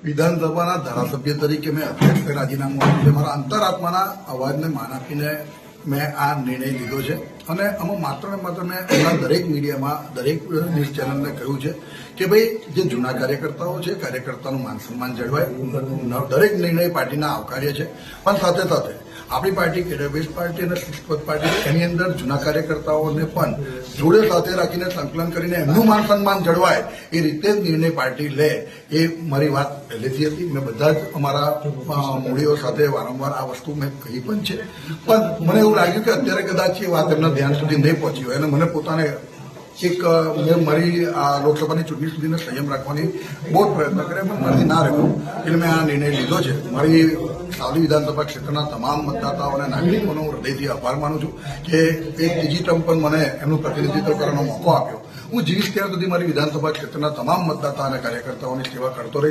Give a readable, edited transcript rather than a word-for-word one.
વિધાનસભાના ધારાસભ્ય તરીકે મેં અધ્યક્ષ રાજીનામું આપ્યું છે. મારા અંતરાત્માના અવાજને માન આપીને મેં આ નિર્ણય લીધો છે અને આમાં માત્ર ને માત્ર મેં હમણાં દરેક મીડિયામાં દરેક ન્યૂઝ ચેનલને કહ્યું છે કે ભાઈ જે જૂના કાર્યકર્તાઓ છે કાર્યકર્તાનું માન સન્માન જળવાય. દરેક નિર્ણય પાર્ટીના આવકાર્ય છે, પણ સાથે સાથે આપણી પાર્ટી કેડર પાર્ટી અને શિસ્તબદ્ધ પાર્ટી એની અંદર જૂના કાર્યકર્તાઓને પણ જોડે સાથે રાખીને સંકલન કરીને એમનું માન સન્માન જળવાય એ રીતે જ નિર્ણય પાર્ટી લે એ મારી વાત પહેલેથી હતી. મેં બધા જ અમારા મૂડીઓ સાથે વારંવાર આ વસ્તુ મેં કહી પણ છે, પણ મને એવું લાગ્યું કે અત્યારે કદાચ એ વાત એમના ધ્યાન સુધી નહીં પહોંચી હોય અને મને પોતાને મેં મારી આ લોકસભાની ચૂંટણી સુધીનો સંયમ રાખવાની બહુ જ પ્રયત્ન કર્યો, પણ મારાથી ના રહ્યો એટલે મેં આ નિર્ણય લીધો છે. મારી સાવલી વિધાનસભા ક્ષેત્રના તમામ મતદાતાઓ અને નાગરિકોનો હું હૃદયથી આભાર માનું છું કે એક ત્રીજી ટર્મ પણ મને એમનું પ્રતિનિધિત્વ કરવાનો મોકો આપ્યો. હું જીવીશ ત્યાં સુધી મારી વિધાનસભા ક્ષેત્રના તમામ મતદાતા અને કાર્યકર્તાઓની સેવા કરતો રહીશ.